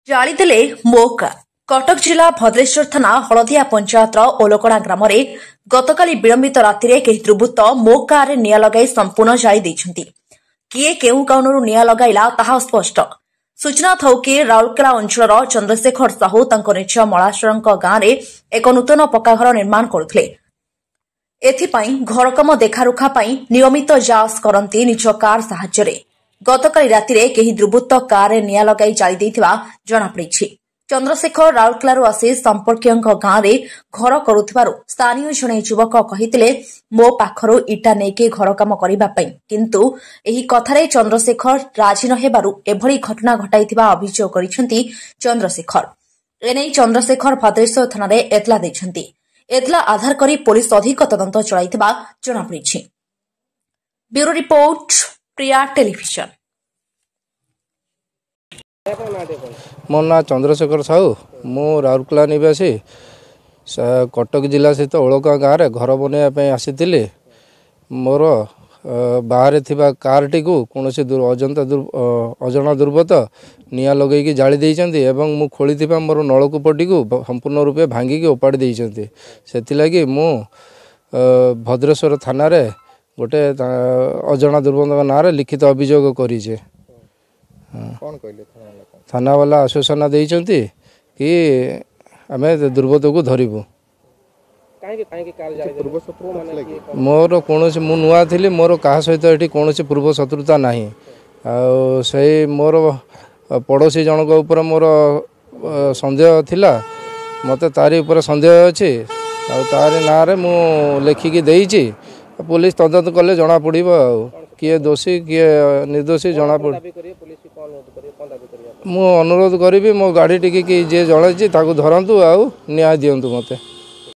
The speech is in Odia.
ଜାଳିଦେଲେ ମୋ କାର। କଟକ ଜିଲ୍ଲା ଭଦ୍ରେଶ୍ୱର ଥାନା ହଳଦିଆ ପଞ୍ଚାୟତର ଓଲକଣା ଗ୍ରାମରେ ଗତକାଲି ବିଳମ୍ବିତ ରାତିରେ କେହି ଦୁର୍ବୃତ୍ତ ମୋ କାରରେ ନିଆଁ ଲଗାଇ ସମ୍ପୂର୍ଣ୍ଣ ଜାଳି ଦେଇଛନ୍ତି। କିଏ କେଉଁ କାରଣରୁ ନିଆଁ ଲଗାଇଲା ତାହା ସ୍ପଷ୍ଟ। ସୂଚନା ଥାଉକି ରାଉରକେଲା ଅଞ୍ଚଳର ଚନ୍ଦ୍ରଶେଖର ସାହୁ ତାଙ୍କ ନିଜ ମଳାଶ୍ୱରଙ୍କ ଗାଁରେ ଏକ ନୂତନ ପକ୍କାଘର ନିର୍ମାଣ କରୁଥିଲେ। ଏଥିପାଇଁ ଘରକାମ ଦେଖାରୁଖା ପାଇଁ ନିୟମିତ ଯାଞ୍ଚ କରନ୍ତି ନିଜ କାର ସାହାଯ୍ୟରେ। ଗତକାଲି ରାତିରେ କେହି ଦୁର୍ବୃତ୍ତ କାରରେ ନିଆଁ ଲଗାଇ ଜାଳି ଦେଇଥିବା ଜଣାପଡ଼ିଛି। ଚନ୍ଦ୍ରଶେଖର ରାଉରକେଲାରୁ ଆସି ସମ୍ପର୍କୀୟଙ୍କ ଗାଁରେ ଘର କରୁଥିବାରୁ ସ୍ଥାନୀୟ ଜଣେ ଯୁବକ କହିଥିଲେ ମୋ ପାଖରୁ ଇଟା ନେଇକି ଘରକାମ କରିବା ପାଇଁ, କିନ୍ତୁ ଏହି କଥାରେ ଚନ୍ଦ୍ରଶେଖର ରାଜି ନ ହେବାରୁ ଏଭଳି ଘଟଣା ଘଟାଇଥିବା ଅଭିଯୋଗ କରିଛନ୍ତି ଚନ୍ଦ୍ରଶେଖର। ଏନେଇ ଚନ୍ଦ୍ରଶେଖର ଭଦ୍ରେଶ୍ୱର ଥାନାରେ ଏତଲା ଦେଇଛନ୍ତି। ଏତଲା ଆଧାର କରି ପୋଲିସ ଅଧିକ ତଦନ୍ତ ଚଳାଇଥିବା ଜଣାପଡ଼ିଛି। Bureau report, Priya television. मो ना चंद्रशेखर साहू, मु राउरकेला निवासी कटक जिला सहित ओलका गाँव में घर बनवाई आसी मोर बाहर थिबा कारटी को कौन अजना दुर्बृत्त निआं लगे जाली देइचंती एवं मु खोली मोर नलकूपटी को संपूर्ण रूपे भांगिकी ओपाड़ी देइचंती। सेथिलागी मु भद्रेश्वर थाना रे गोटे अजना दुर्बृत्त नाँ लिखित अभियोग करिजे। थाना वाला आश्वासन देइचंती कि आमे दुर्बृत्त को धरिबु। मोर कौन मु नुआ थी मोर क्या सहित ये कौन पूर्व शत्रुता नहीं। से मोर पड़ोशी जनक उपर मोर सन्देह थिला, मते तारी उपर सन्देह अच्छी तारी ना रे मु लेखिकी देइची। पुलिस तदंत कले जना पड़िबो किए दोषी किए निर्दोषी जना पड़। मु अनुरोध करी मो गाड़ी टिकी जे जड़ाई ताकू धरतु आउ न्याय दियंतु मते।